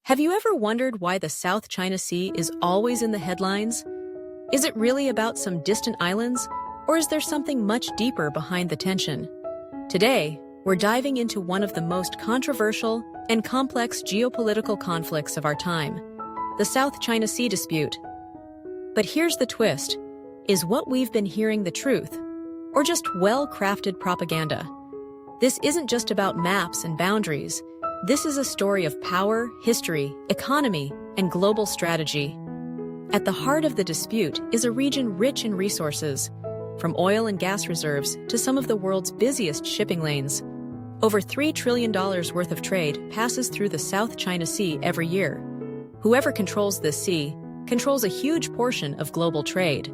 Have you ever wondered why the South China Sea is always in the headlines? Is it really about some distant islands, or is there something much deeper behind the tension? Today, we're diving into one of the most controversial and complex geopolitical conflicts of our time, the South China Sea dispute. But here's the twist. Is what we've been hearing the truth, or just well-crafted propaganda? This isn't just about maps and boundaries. This is a story of power, history, economy, and global strategy. At the heart of the dispute is a region rich in resources, from oil and gas reserves to some of the world's busiest shipping lanes. Over $3 trillion worth of trade passes through the South China Sea every year. Whoever controls this sea controls a huge portion of global trade.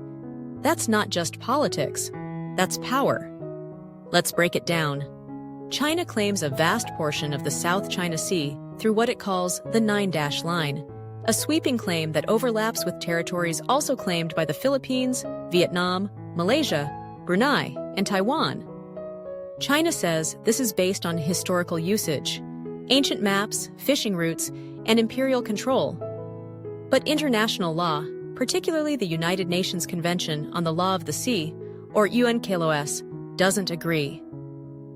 That's not just politics, that's power. Let's break it down. China claims a vast portion of the South China Sea through what it calls the Nine-Dash Line, a sweeping claim that overlaps with territories also claimed by the Philippines, Vietnam, Malaysia, Brunei, and Taiwan. China says this is based on historical usage, ancient maps, fishing routes, and imperial control. But international law, particularly the United Nations Convention on the Law of the Sea, or UNCLOS, doesn't agree.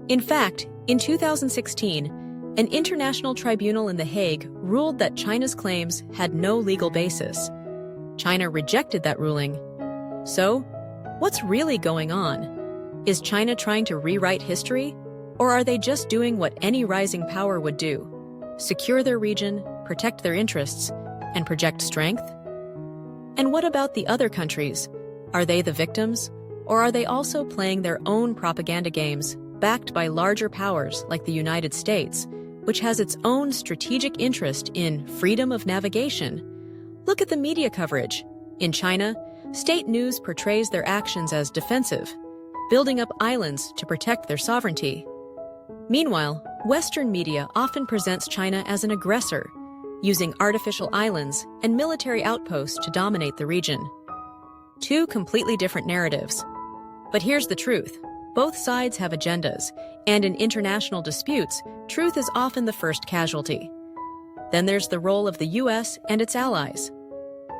In fact, in 2016, an international tribunal in The Hague ruled that China's claims had no legal basis. China rejected that ruling. So, what's really going on? Is China trying to rewrite history? Or are they just doing what any rising power would do? Secure their region, protect their interests, and project strength? And what about the other countries? Are they the victims? Or are they also playing their own propaganda games, backed by larger powers like the United States, which has its own strategic interest in freedom of navigation? Look at the media coverage. In China, state news portrays their actions as defensive, building up islands to protect their sovereignty. Meanwhile, Western media often presents China as an aggressor, using artificial islands and military outposts to dominate the region. Two completely different narratives. But here's the truth. Both sides have agendas, and in international disputes, truth is often the first casualty. Then there's the role of the U.S. and its allies.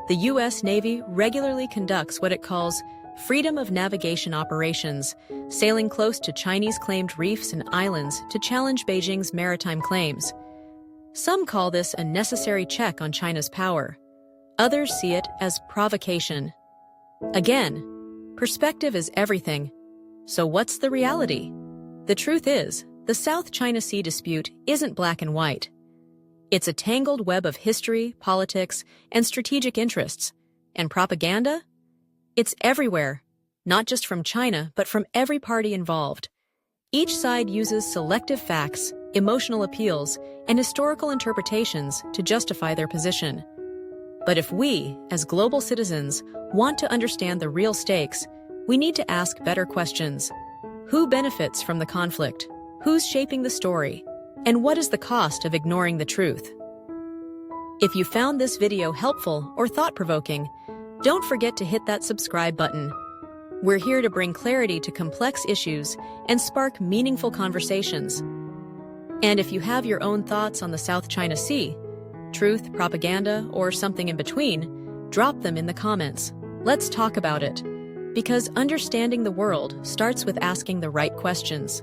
The U.S. Navy regularly conducts what it calls freedom of navigation operations, sailing close to Chinese-claimed reefs and islands to challenge Beijing's maritime claims. Some call this a necessary check on China's power. Others see it as provocation. Again, perspective is everything. So what's the reality? The truth is, the South China Sea dispute isn't black and white. It's a tangled web of history, politics, and strategic interests. And propaganda? It's everywhere, not just from China, but from every party involved. Each side uses selective facts, emotional appeals, and historical interpretations to justify their position. But if we, as global citizens, want to understand the real stakes, we need to ask better questions. Who benefits from the conflict? Who's shaping the story? And what is the cost of ignoring the truth? If you found this video helpful or thought-provoking, don't forget to hit that subscribe button. We're here to bring clarity to complex issues and spark meaningful conversations. And if you have your own thoughts on the South China Sea, truth, propaganda, or something in between, drop them in the comments. Let's talk about it. Because understanding the world starts with asking the right questions.